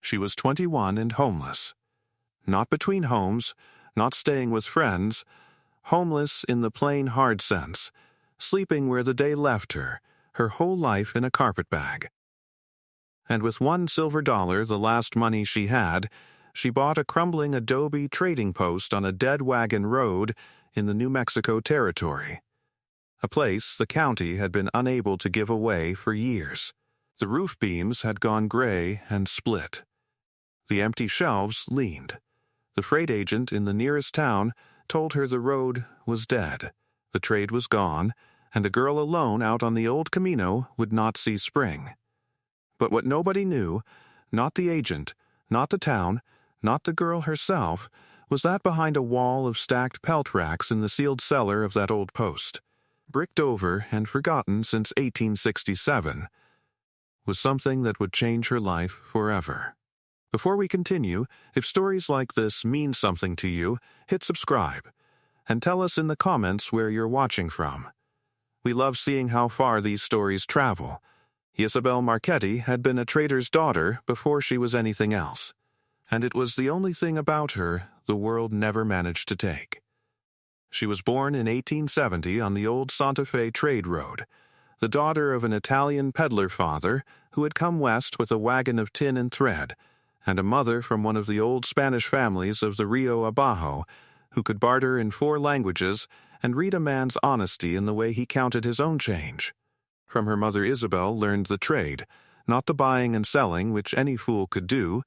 She was 21 and homeless. Not between homes, not staying with friends, homeless in the plain hard sense, sleeping where the day left her, her whole life in a carpetbag. And with $1 silver, the last money she had, she bought a crumbling Adobe trading post on a dead wagon road in the New Mexico Territory, a place the county had been unable to give away for years. The roof beams had gone gray and split. The empty shelves leaned. The freight agent in the nearest town told her the road was dead, the trade was gone, and a girl alone out on the old Camino would not see spring. But what nobody knew, not the agent, not the town, not the girl herself, was that behind a wall of stacked pelt racks in the sealed cellar of that old post, bricked over and forgotten since 1867, was something that would change her life forever. Before we continue, if stories like this mean something to you, hit subscribe, and tell us in the comments where you're watching from. We love seeing how far these stories travel. Isabel Marchetti had been a trader's daughter before she was anything else, and it was the only thing about her the world never managed to take. She was born in 1870 on the old Santa Fe trade road, the daughter of an Italian peddler father who had come west with a wagon of tin and thread, and a mother from one of the old Spanish families of the Rio Abajo who could barter in 4 languages and read a man's honesty in the way he counted his own change. From her mother Isabel learned the trade, not the buying and selling which any fool could do,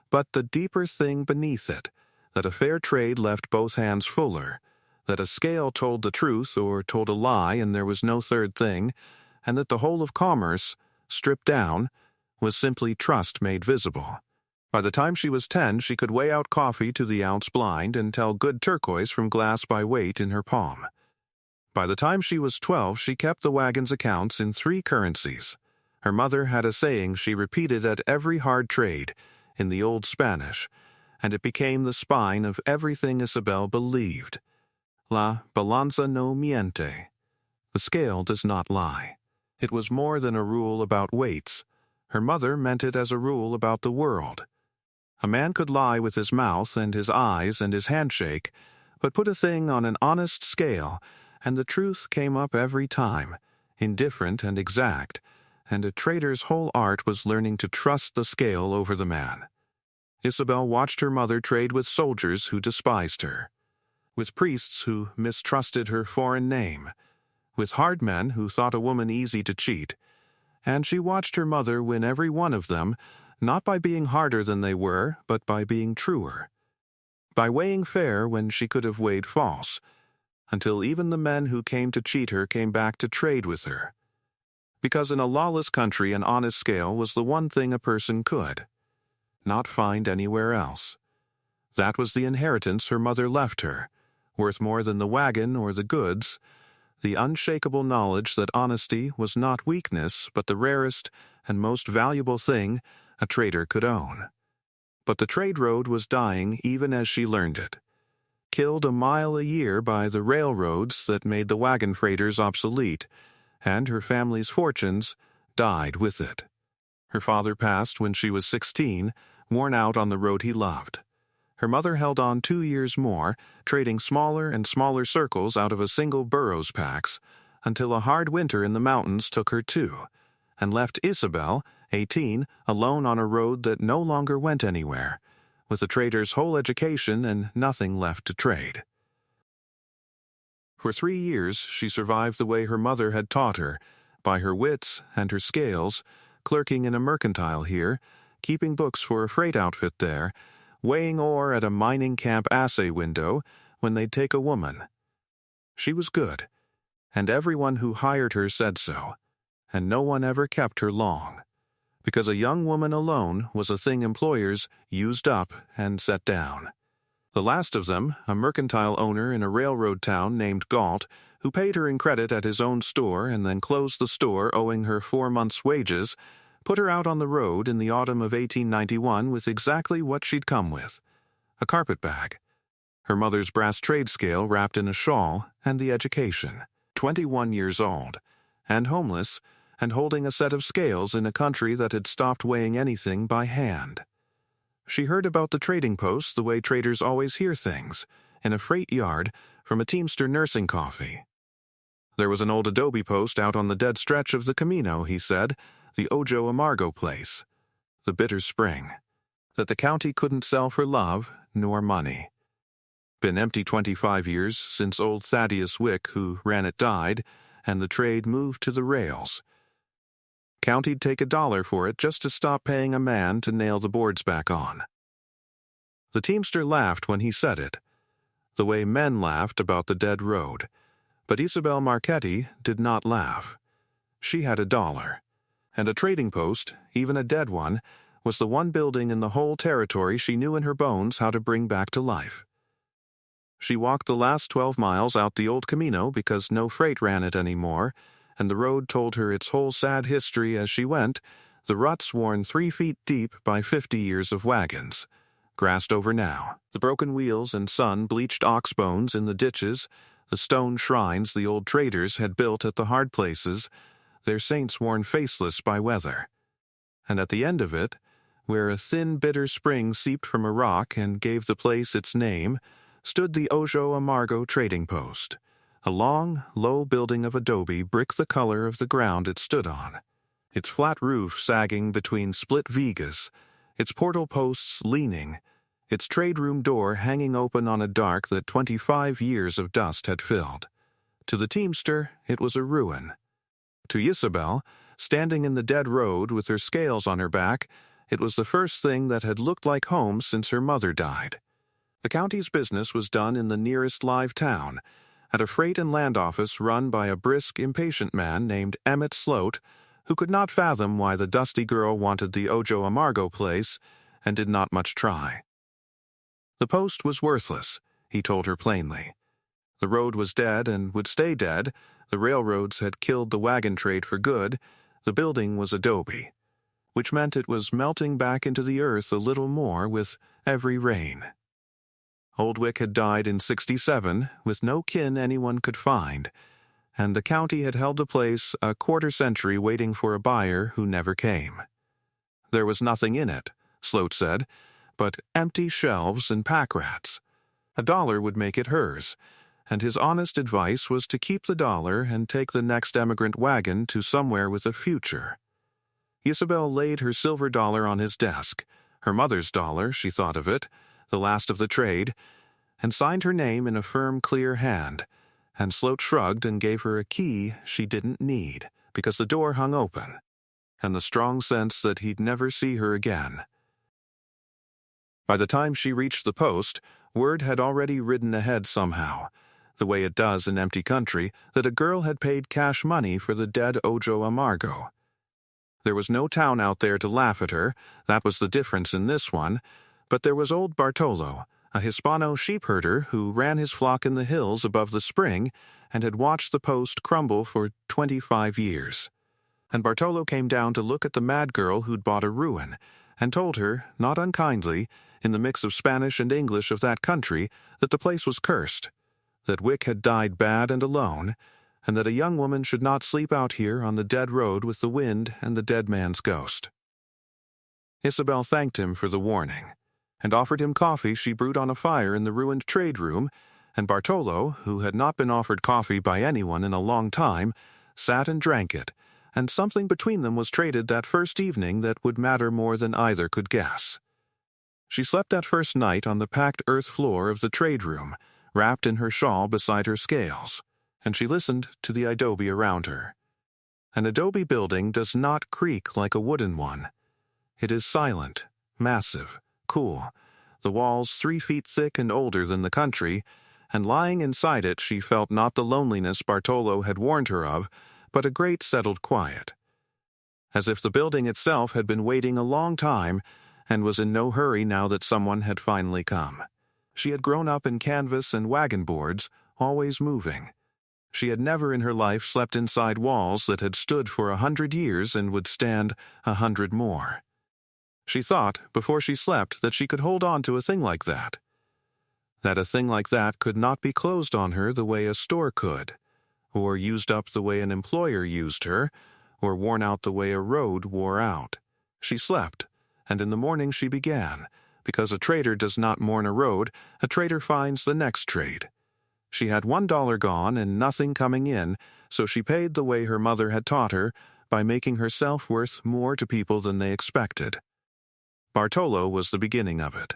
but the deeper thing beneath it, that a fair trade left both hands fuller, that a scale told the truth or told a lie and there was no third thing, and that the whole of commerce, stripped down, was simply trust made visible. By the time she was 10, she could weigh out coffee to the ounce blind and tell good turquoise from glass by weight in her palm. By the time she was 12, she kept the wagon's accounts in 3 currencies. Her mother had a saying she repeated at every hard trade, in the old Spanish, and it became the spine of everything Isabel believed. La balanza no miente. The scale does not lie. It was more than a rule about weights. Her mother meant it as a rule about the world. A man could lie with his mouth and his eyes and his handshake, but put a thing on an honest scale, and the truth came up every time, indifferent and exact, and a trader's whole art was learning to trust the scale over the man. Isabel watched her mother trade with soldiers who despised her, with priests who mistrusted her foreign name, with hard men who thought a woman easy to cheat, and she watched her mother win every one of them, not by being harder than they were, but by being truer, by weighing fair when she could have weighed false, until even the men who came to cheat her came back to trade with her. Because in a lawless country an honest scale was the one thing a person could not find anywhere else. That was the inheritance her mother left her, worth more than the wagon or the goods, the unshakable knowledge that honesty was not weakness but the rarest and most valuable thing a trader could own. But the trade road was dying even as she learned it, killed a mile a year by the railroads that made the wagon freighters obsolete, and her family's fortunes died with it. Her father passed when she was 16, worn out on the road he loved. Her mother held on 2 years more, trading smaller and smaller circles out of a single burro's packs, until a hard winter in the mountains took her too, and left Isabel, 18, alone on a road that no longer went anywhere, with the trader's whole education and nothing left to trade. For 3 years she survived the way her mother had taught her, by her wits and her scales, clerking in a mercantile here, keeping books for a freight outfit there, weighing ore at a mining camp assay window when they'd take a woman. She was good, and everyone who hired her said so, and no one ever kept her long, because a young woman alone was a thing employers used up and set down. The last of them, a mercantile owner in a railroad town named Galt, who paid her in credit at his own store and then closed the store owing her 4 months' wages, put her out on the road in the autumn of 1891 with exactly what she'd come with, a carpetbag, her mother's brass trade scale wrapped in a shawl, and the education, 21 years old, and homeless, and holding a set of scales in a country that had stopped weighing anything by hand. She heard about the trading post the way traders always hear things, in a freight yard, from a teamster nursing coffee. There was an old Adobe post out on the dead stretch of the Camino, he said, the Ojo Amargo place, the bitter spring, that the county couldn't sell for love nor money. Been empty 25 years since old Thaddeus Wick, who ran it, died, and the trade moved to the rails. County'd take $1 for it just to stop paying a man to nail the boards back on. The teamster laughed when he said it, the way men laughed about the dead road. But Isabel Marchetti did not laugh. She had $1, and a trading post, even a dead one, was the one building in the whole territory she knew in her bones how to bring back to life. She walked the last 12 miles out the old Camino because no freight ran it anymore, and the road told her its whole sad history as she went, the ruts worn 3 feet deep by 50 years of wagons, grassed over now, the broken wheels and sun-bleached ox bones in the ditches, the stone shrines the old traders had built at the hard places, their saints worn faceless by weather. And at the end of it, where a thin bitter spring seeped from a rock and gave the place its name, stood the Ojo Amargo trading post, a long, low building of adobe brick the color of the ground it stood on, its flat roof sagging between split vigas, its portal posts leaning, its trade room door hanging open on a dark that 25 years of dust had filled. To the teamster, it was a ruin. To Isabel, standing in the dead road with her scales on her back, it was the first thing that had looked like home since her mother died. The county's business was done in the nearest live town, at a freight and land office run by a brisk, impatient man named Emmett Sloat, who could not fathom why the dusty girl wanted the Ojo Amargo place and did not much try. The post was worthless, he told her plainly. The road was dead and would stay dead, the railroads had killed the wagon trade for good, the building was adobe, which meant it was melting back into the earth a little more with every rain. Old Wick had died in '67 with no kin anyone could find, and the county had held the place a quarter-century waiting for a buyer who never came. There was nothing in it, Sloat said, but empty shelves and pack rats. $1 would make it hers, and his honest advice was to keep the $1 and take the next emigrant wagon to somewhere with a future. Isabel laid her silver $1 on his desk, her mother's $1, she thought of it, the last of the trade, and signed her name in a firm, clear hand, and Sloat shrugged and gave her a key she didn't need, because the door hung open, and the strong sense that he'd never see her again. By the time she reached the post, word had already ridden ahead somehow, the way it does in empty country, that a girl had paid cash money for the dead Ojo Amargo. There was no town out there to laugh at her, that was the difference in this one, but there was old Bartolo, a Hispano sheep herder who ran his flock in the hills above the spring and had watched the post crumble for 25 years. And Bartolo came down to look at the mad girl who'd bought a ruin, and told her, not unkindly, in the mix of Spanish and English of that country, that the place was cursed, that Wick had died bad and alone, and that a young woman should not sleep out here on the dead road with the wind and the dead man's ghost. Isabel thanked him for the warning, and offered him coffee she brewed on a fire in the ruined trade room, and Bartolo, who had not been offered coffee by anyone in a long time, sat and drank it, and something between them was traded that first evening that would matter more than either could guess. She slept that first night on the packed earth floor of the trade room, wrapped in her shawl beside her scales, and she listened to the adobe around her. An adobe building does not creak like a wooden one. It is silent, massive, cool, the walls 3 feet thick and older than the country, and lying inside it she felt not the loneliness Bartolo had warned her of, but a great settled quiet. As if the building itself had been waiting a long time and was in no hurry now that someone had finally come. She had grown up in canvas and wagon boards, always moving. She had never in her life slept inside walls that had stood for 100 years and would stand 100 more. She thought, before she slept, that she could hold on to a thing like that. That a thing like that could not be closed on her the way a store could, or used up the way an employer used her, or worn out the way a road wore out. She slept, and in the morning she began, Because a trader does not mourn a road, a trader finds the next trade. She had $1 gone and nothing coming in, so she paid the way her mother had taught her, by making herself worth more to people than they expected. Bartolo was the beginning of it.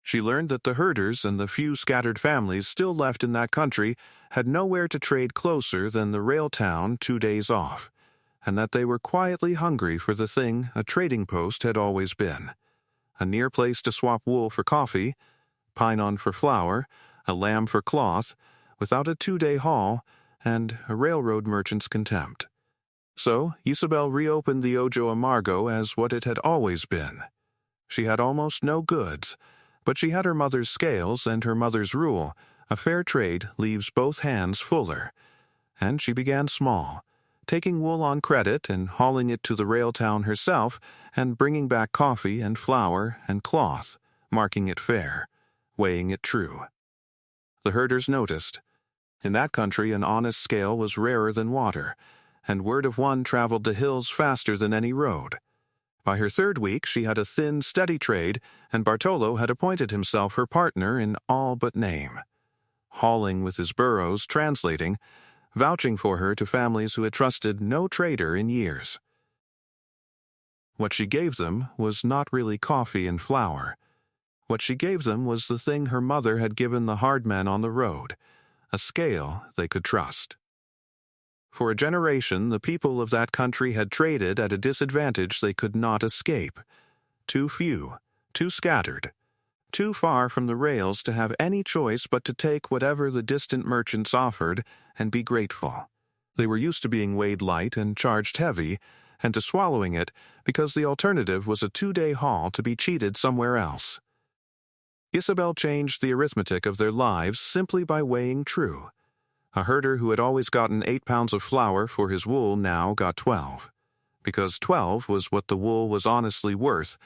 She learned that the herders and the few scattered families still left in that country had nowhere to trade closer than the rail town 2 days off, and that they were quietly hungry for the thing a trading post had always been: a near place to swap wool for coffee, pinon for flour, a lamb for cloth, without a 2-day haul, and a railroad merchant's contempt. So Isabel reopened the Rio Abajo as what it had always been. She had almost no goods, but she had her mother's scales and her mother's rule: a fair trade leaves both hands fuller. And she began small, taking wool on credit and hauling it to the rail town herself and bringing back coffee and flour and cloth, marking it fair, weighing it true. The herders noticed. In that country an honest scale was rarer than water, and word of one traveled the hills faster than any road. By her 3rd week she had a thin, steady trade, and Bartolo had appointed himself her partner in all but name, hauling with his burros, translating, vouching for her to families who had trusted no trader in years. What she gave them was not really coffee and flour. What she gave them was the thing her mother had given the hard men on the road: a scale they could trust. For a generation, the people of that country had traded at a disadvantage they could not escape. Too few, too scattered, too far from the rails to have any choice but to take whatever the distant merchants offered and be grateful. They were used to being weighed light and charged heavy, and to swallowing it because the alternative was a 2-day haul to be cheated somewhere else. Isabel changed the arithmetic of their lives simply by weighing true. A herder who had always gotten 8 pounds of flour for his wool now got 12, because 12 was what the wool was honestly worth,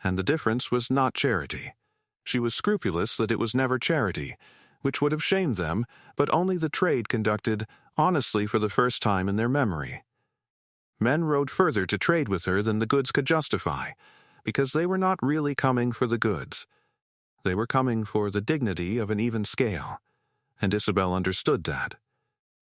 and the difference was not charity. She was scrupulous that it was never charity, which would have shamed them, but only the trade conducted honestly for the first time in their memory. Men rode further to trade with her than the goods could justify, because they were not really coming for the goods. They were coming for the dignity of an even scale. And Isabel understood that,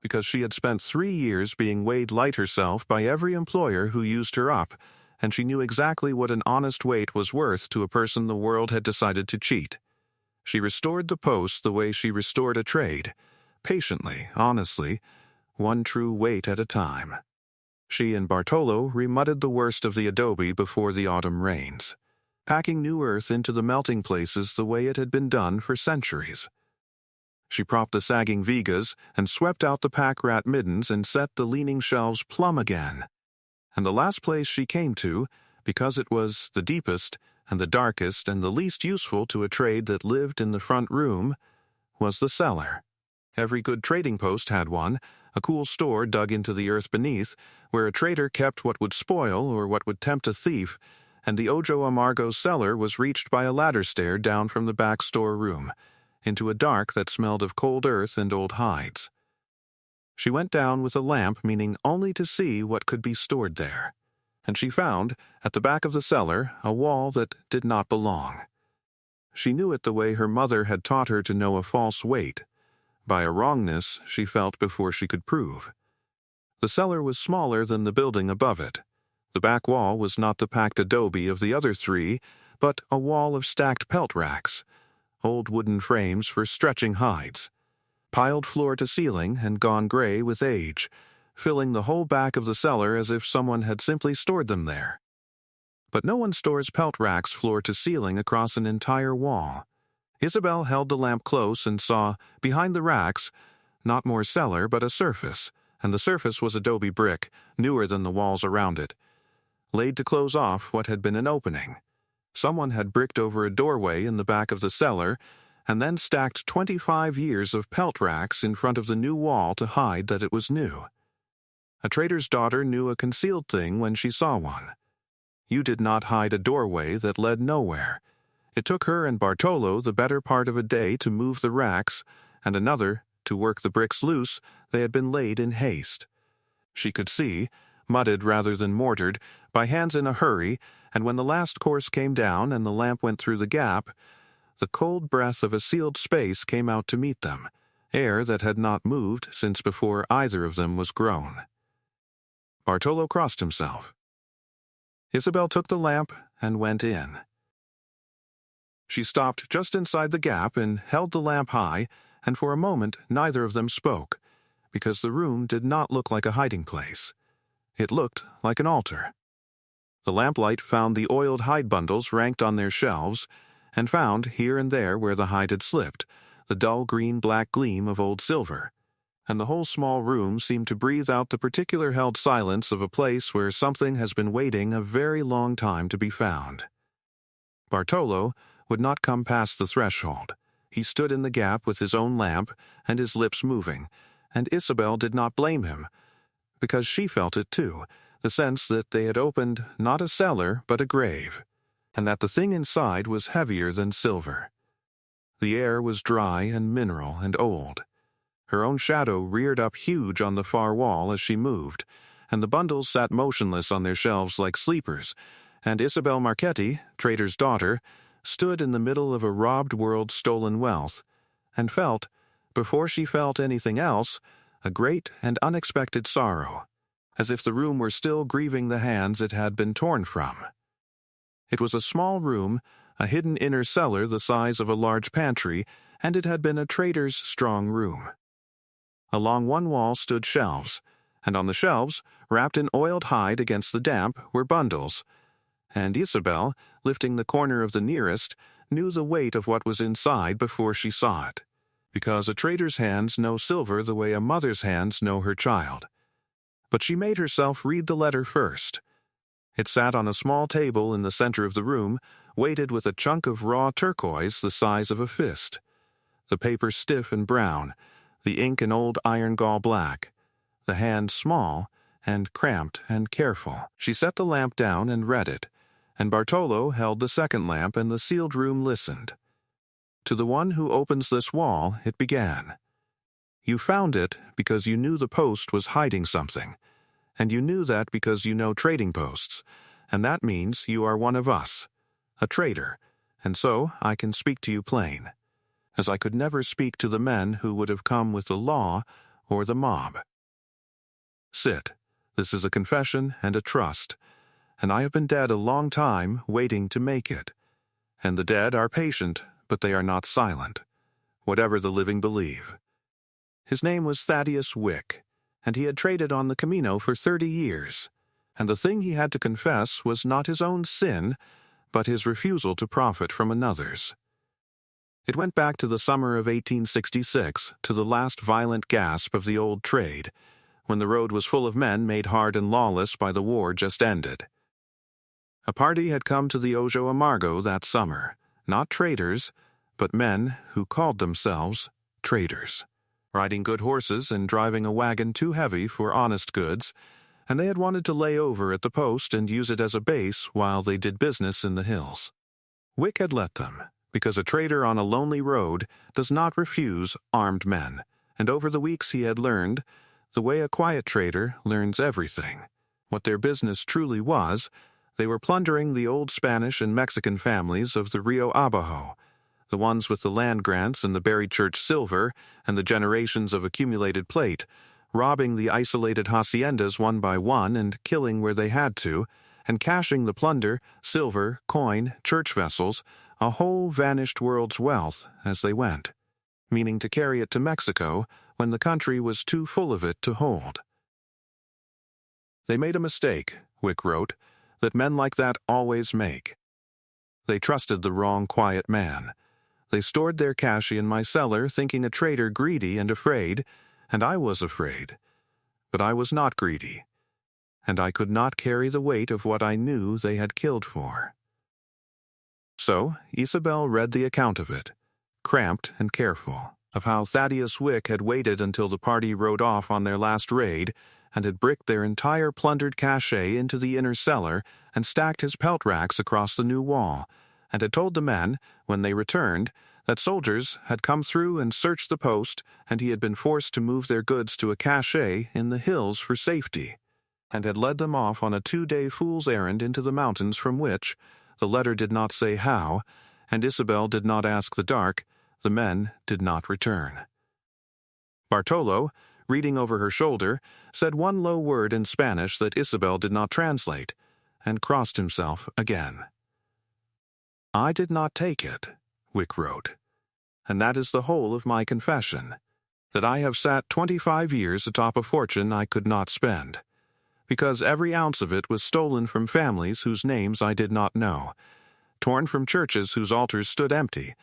because she had spent 3 years being weighed light herself by every employer who used her up, and she knew exactly what an honest weight was worth to a person the world had decided to cheat. She restored the post the way she restored a trade, patiently, honestly, one true weight at a time. She and Bartolo remudded the worst of the adobe before the autumn rains, packing new earth into the melting places the way it had been done for centuries. She propped the sagging vigas and swept out the pack rat middens and set the leaning shelves plumb again. And the last place she came to, because it was the deepest and the darkest and the least useful to a trade that lived in the front room, was the cellar. Every good trading post had one, a cool store dug into the earth beneath, where a trader kept what would spoil or what would tempt a thief, and the Rio Abajo cellar was reached by a ladder stair down from the back store room, into a dark that smelled of cold earth and old hides. She went down with a lamp, meaning only to see what could be stored there, and she found, at the back of the cellar, a wall that did not belong. She knew it the way her mother had taught her to know a false weight, by a wrongness she felt before she could prove. The cellar was smaller than the building above it. The back wall was not the packed adobe of the other 3, but a wall of stacked pelt racks, old wooden frames for stretching hides, piled floor to ceiling and gone gray with age, filling the whole back of the cellar as if someone had simply stored them there. But no one stores pelt racks floor to ceiling across an entire wall. Isabel held the lamp close and saw, behind the racks, not more cellar but a surface, and the surface was adobe brick, newer than the walls around it, laid to close off what had been an opening. Someone had bricked over a doorway in the back of the cellar and then stacked 25 years of pelt racks in front of the new wall to hide that it was new. A trader's daughter knew a concealed thing when she saw one. You did not hide a doorway that led nowhere. It took her and Bartolo the better part of a day to move the racks, and another to work the bricks loose. They had been laid in haste. She could see, mudded rather than mortared, by hands in a hurry, and when the last course came down and the lamp went through the gap, the cold breath of a sealed space came out to meet them, air that had not moved since before either of them was grown. Bartolo crossed himself. Isabel took the lamp and went in. She stopped just inside the gap and held the lamp high, and for a moment neither of them spoke, because the room did not look like a hiding place. It looked like an altar. The lamplight found the oiled hide bundles ranked on their shelves, and found, here and there where the hide had slipped, the dull green-black gleam of old silver, and the whole small room seemed to breathe out the particular held silence of a place where something has been waiting a very long time to be found. Bartolo would not come past the threshold. He stood in the gap with his own lamp and his lips moving, and Isabel did not blame him, because she felt it too, the sense that they had opened not a cellar but a grave, and that the thing inside was heavier than silver. The air was dry and mineral and old. Her own shadow reared up huge on the far wall as she moved, and the bundles sat motionless on their shelves like sleepers, and Isabel Marchetti, trader's daughter, stood in the middle of a robbed world's stolen wealth, and felt, before she felt anything else, a great and unexpected sorrow, as if the room were still grieving the hands it had been torn from. It was a small room, a hidden inner cellar the size of a large pantry, and it had been a trader's strong room. Along one wall stood shelves, and on the shelves, wrapped in oiled hide against the damp, were bundles, and Isabel, lifting the corner of the nearest, knew the weight of what was inside before she saw it, because a trader's hands know silver the way a mother's hands know her child. But she made herself read the letter first. It sat on a small table in the center of the room, weighted with a chunk of raw turquoise the size of a fist. The paper stiff and brown, the ink an old iron gall black, the hand small and cramped and careful. She set the lamp down and read it, and Bartolo held the second lamp and the sealed room listened. To the one who opens this wall, it began. You found it because you knew the post was hiding something, and you knew that because you know trading posts, and that means you are one of us, a trader, and so I can speak to you plain, as I could never speak to the men who would have come with the law or the mob. Sit. This is a confession and a trust, and I have been dead a long time waiting to make it, and the dead are patient, but they are not silent, whatever the living believe. His name was Thaddeus Wick, and he had traded on the Camino for 30 years, and the thing he had to confess was not his own sin, but his refusal to profit from another's. It went back to the summer of 1866, to the last violent gasp of the old trade, when the road was full of men made hard and lawless by the war just ended. A party had come to the Rio Abajo that summer, not traders, but men who called themselves traders, riding good horses and driving a wagon too heavy for honest goods, and they had wanted to lay over at the post and use it as a base while they did business in the hills. Wick had let them, because a trader on a lonely road does not refuse armed men, and over the weeks he had learned, the way a quiet trader learns everything, what their business truly was. They were plundering the old Spanish and Mexican families of the Rio Abajo, the ones with the land grants and the buried church silver and the generations of accumulated plate, robbing the isolated haciendas one by one and killing where they had to, and cashing the plunder, silver, coin, church vessels, a whole vanished world's wealth as they went, meaning to carry it to Mexico when the country was too full of it to hold. They made a mistake, Wick wrote, that men like that always make. They trusted the wrong quiet man. They stored their cash in my cellar thinking a trader greedy and afraid, and I was afraid. But I was not greedy, and I could not carry the weight of what I knew they had killed for. So Isabel read the account of it, cramped and careful, of how Thaddeus Wick had waited until the party rode off on their last raid and had bricked their entire plundered cache into the inner cellar and stacked his pelt racks across the new wall, and had told the men, when they returned, that soldiers had come through and searched the post, and he had been forced to move their goods to a cache in the hills for safety. and had led them off on a 2-day fool's errand into the mountains from which, the letter did not say how, and Isabel did not ask the dark, the men did not return. Bartolo, reading over her shoulder, said one low word in Spanish that Isabel did not translate, and crossed himself again. "I did not take it," Wick wrote, "and that is the whole of my confession, that I have sat 25 years atop a fortune I could not spend, because every ounce of it was stolen from families whose names I did not know, torn from churches whose altars stood empty,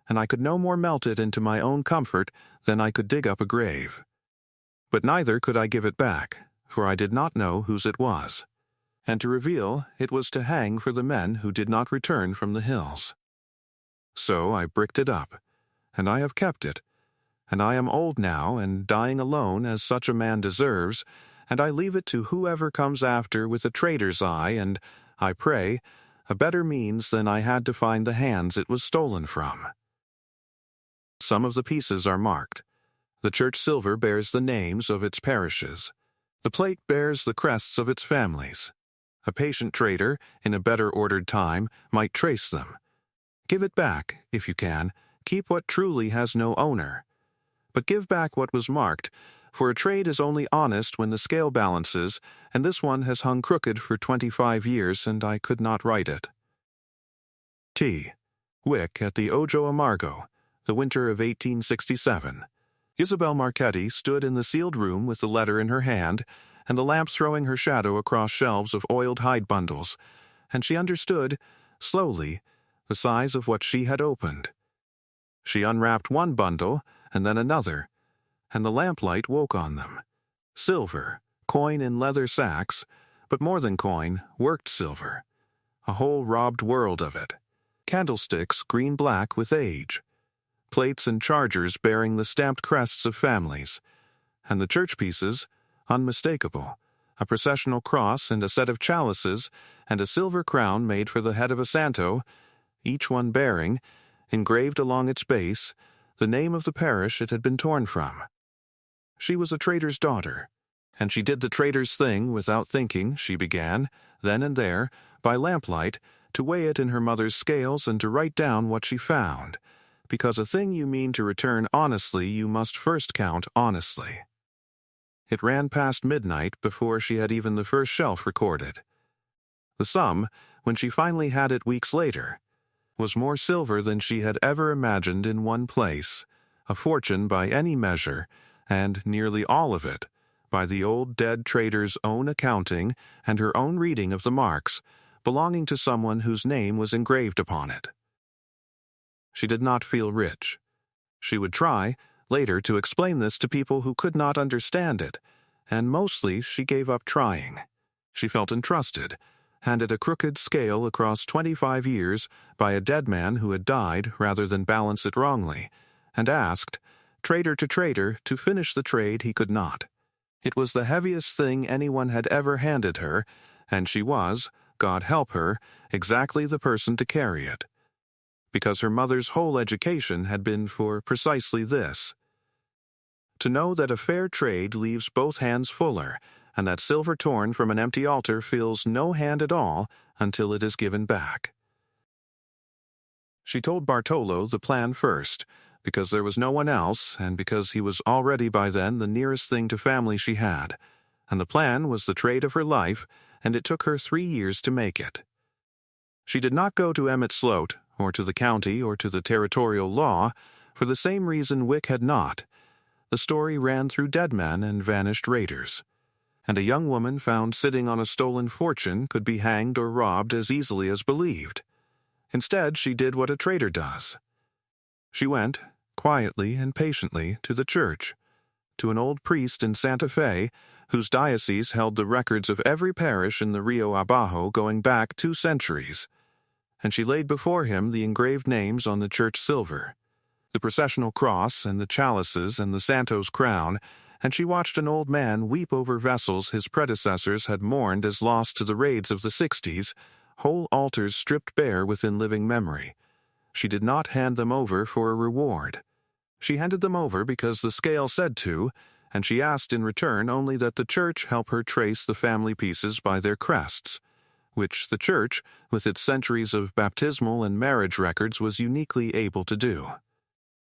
and I could no more melt it into my own comfort than I could dig up a grave. But neither could I give it back, for I did not know whose it was, and to reveal it was to hang for the men who did not return from the hills. So I bricked it up, and I have kept it, and I am old now and dying alone as such a man deserves, and I leave it to whoever comes after with a trader's eye and, I pray, a better means than I had to find the hands it was stolen from. Some of the pieces are marked. The church silver bears the names of its parishes. The plate bears the crests of its families. A patient trader, in a better ordered time, might trace them. Give it back, if you can. Keep what truly has no owner. But give back what was marked, for a trade is only honest when the scale balances, and this one has hung crooked for 25 years, and I could not write it. T. Wick at the Ojo Amargo, the winter of 1867. Isabel Marchetti stood in the sealed room with the letter in her hand, and the lamp throwing her shadow across shelves of oiled hide bundles, and she understood, slowly, the size of what she had opened. She unwrapped one bundle, and then another, and the lamplight woke on them. Silver, coin in leather sacks, but more than coin, worked silver. A whole robbed world of it. Candlesticks green-black with age. Plates and chargers bearing the stamped crests of families, and the church pieces, unmistakable, a processional cross and a set of chalices, and a silver crown made for the head of a santo, each one bearing, engraved along its base, the name of the parish it had been torn from. She was a trader's daughter, and she did the trader's thing without thinking. She began, then and there, by lamplight, to weigh it in her mother's scales and to write down what she found, because a thing you mean to return honestly you must first count honestly. It ran past midnight before she had even the first shelf recorded. The sum, when she finally had it weeks later, was more silver than she had ever imagined in one place, a fortune by any measure, and nearly all of it by the old dead trader's own accounting and her own reading of the marks, belonging to someone whose name was engraved upon it. She did not feel rich. She would try, later, to explain this to people who could not understand it, and mostly she gave up trying. She felt entrusted, handed a crooked scale across 25 years by a dead man who had died rather than balance it wrongly, and asked, trader to trader, to finish the trade he could not. It was the heaviest thing anyone had ever handed her, and she was, God help her, exactly the person to carry it. Because her mother's whole education had been for precisely this. To know that a fair trade leaves both hands fuller, and that silver torn from an empty altar fills no hand at all until it is given back. She told Bartolo the plan first, because there was no one else, and because he was already by then the nearest thing to family she had, and the plan was the trade of her life, and it took her 3 years to make it. She did not go to Emmett Sloat, or to the county, or to the territorial law, for the same reason Wick had not. The story ran through dead men and vanished raiders, and a young woman found sitting on a stolen fortune could be hanged or robbed as easily as believed. Instead, she did what a trader does. She went, quietly and patiently, to the church, to an old priest in Santa Fe, whose diocese held the records of every parish in the Rio Abajo going back 2 centuries, and she laid before him the engraved names on the church silver, the processional cross and the chalices and the santo's crown, and she watched an old man weep over vessels his predecessors had mourned as lost to the raids of the 60s, whole altars stripped bare within living memory. She did not hand them over for a reward. She handed them over because the scale said to, and she asked in return only that the church help her trace the family pieces by their crests, which the church, with its centuries of baptismal and marriage records, was uniquely able to do.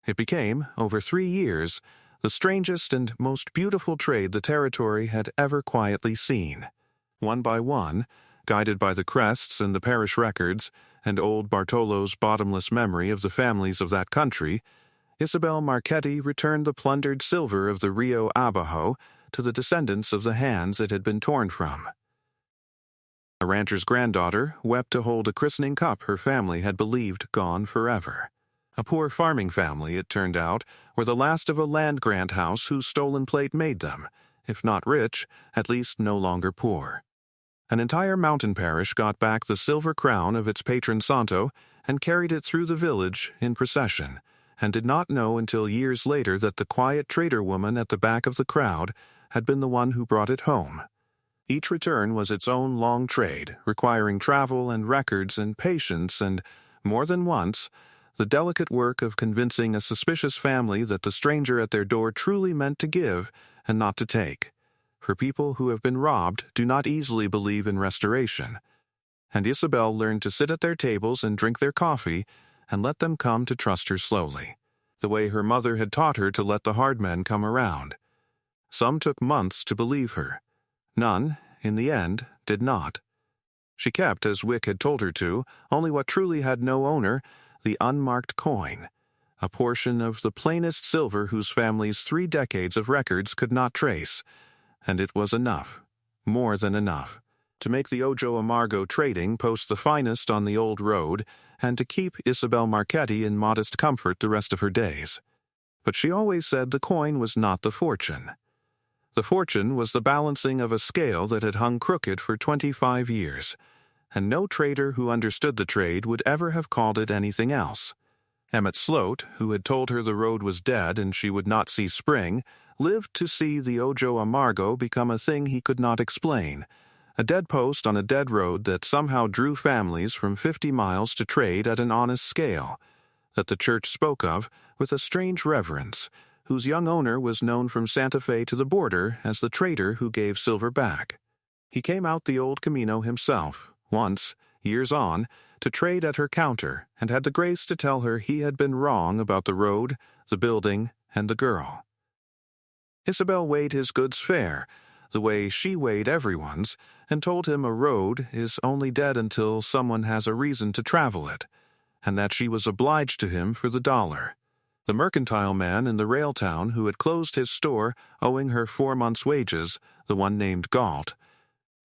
It became, over 3 years, the strangest and most beautiful trade the territory had ever quietly seen. One by one, guided by the crests and the parish records, and old Bartolo's bottomless memory of the families of that country, Isabel Marchetti returned the plundered silver of the Rio Abajo to the descendants of the hands it had been torn from. A rancher's granddaughter wept to hold a christening cup her family had believed gone forever. A poor farming family, it turned out, were the last of a land-grant house whose stolen plate made them, if not rich, at least no longer poor. An entire mountain parish got back the silver crown of its patron santo and carried it through the village in procession, and did not know until years later that the quiet trader woman at the back of the crowd had been the one who brought it home. Each return was its own long trade, requiring travel and records and patience and, more than once, the delicate work of convincing a suspicious family that the stranger at their door truly meant to give and not to take. For people who have been robbed do not easily believe in restoration. And Isabel learned to sit at their tables and drink their coffee and let them come to trust her slowly, the way her mother had taught her to let the hard men come around. Some took months to believe her. None, in the end, did not. She kept, as Wick had told her to, only what truly had no owner, the unmarked coin, a portion of the plainest silver whose family's 3 decades of records could not trace, and it was enough, more than enough, to make the Ojo Amargo trading post the finest on the old road and to keep Isabel Marchetti in modest comfort the rest of her days. But she always said the coin was not the fortune. The fortune was the balancing of a scale that had hung crooked for 25 years, and no trader who understood the trade would ever have called it anything else. Emmett Sloat, who had told her the road was dead and she would not see spring, lived to see the Ojo Amargo become a thing he could not explain, a dead post on a dead road that somehow drew families from 50 miles to trade at an honest scale, that the church spoke of with a strange reverence, whose young owner was known from Santa Fe to the border as the trader who gave silver back. He came out the old Camino himself, once, years on, to trade at her counter, and had the grace to tell her he had been wrong about the road, the building, and the girl. Isabel weighed his goods fair, the way she weighed everyone's, and told him a road is only dead until someone has a reason to travel it, and that she was obliged to him for the dollar. The mercantile man in the rail town who had closed his store owing her 4 months' wages, the one named Galt,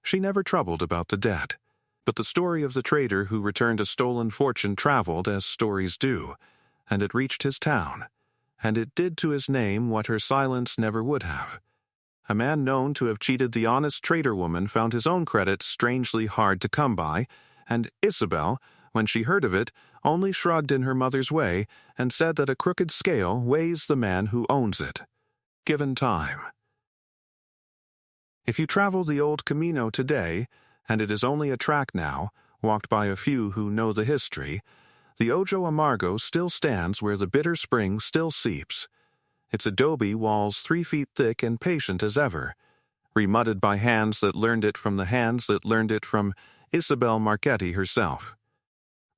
she never troubled about the debt. But the story of the trader who returned a stolen fortune traveled as stories do, and it reached his town, and it did to his name what her silence never would have. A man known to have cheated the honest trader woman found his own credit strangely hard to come by, and Isabel, when she heard of it, only shrugged in her mother's way and said that a crooked scale weighs the man who owns it, given time. If you travel the old Camino today, and it is only a track now, walked by a few who know the history, the Ojo Amargo still stands where the bitter spring still seeps, its adobe walls 3 feet thick and patient as ever, remudded by hands that learned it from the hands that learned it from Isabel Marchetti herself.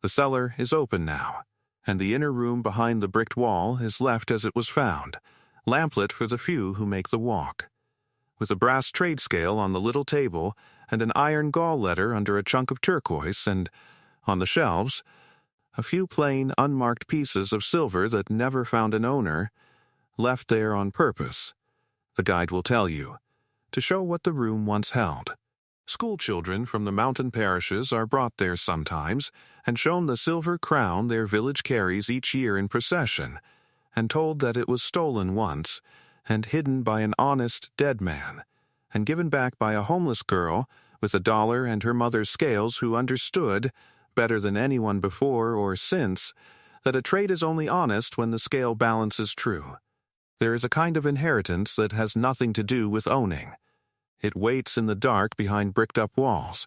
The cellar is open now, and the inner room behind the bricked wall is left as it was found, lamplit for the few who make the walk. With a brass trade scale on the little table and an iron gall letter under a chunk of turquoise, and, on the shelves, a few plain, unmarked pieces of silver that never found an owner, left there on purpose, the guide will tell you, to show what the room once held. School children from the mountain parishes are brought there sometimes and shown the silver crown their village carries each year in procession, and told that it was stolen once and hidden by an honest dead man, and given back by a homeless girl with $1 and her mother's scales who understood, better than anyone before or since, that a trade is only honest when the scale balance is true. There is a kind of inheritance that has nothing to do with owning. It waits in the dark behind bricked-up walls,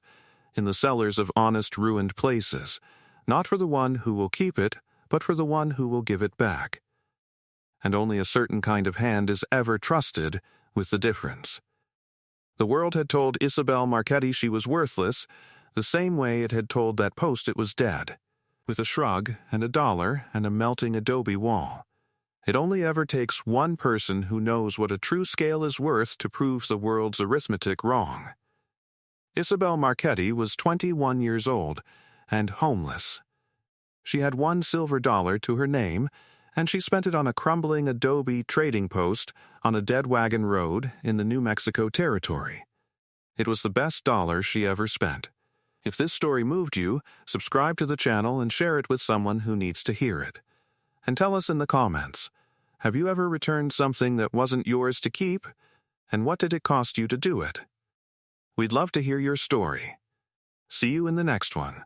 in the cellars of honest ruined places, not for the one who will keep it, but for the one who will give it back. And only a certain kind of hand is ever trusted with the difference. The world had told Isabel Marchetti she was worthless, the same way it had told that Post-it was dead, with a shrug and $1 and a melting Adobe wall. It only ever takes one person who knows what a true scale is worth to prove the world's arithmetic wrong. Isabel Marchetti was 21 years old and homeless. She had one silver dollar to her name, and she spent it on a crumbling Adobe trading post on a dead wagon road in the New Mexico Territory. It was the best dollar she ever spent. If this story moved you, subscribe to the channel and share it with someone who needs to hear it. And tell us in the comments, have you ever returned something that wasn't yours to keep? And what did it cost you to do it? We'd love to hear your story. See you in the next one.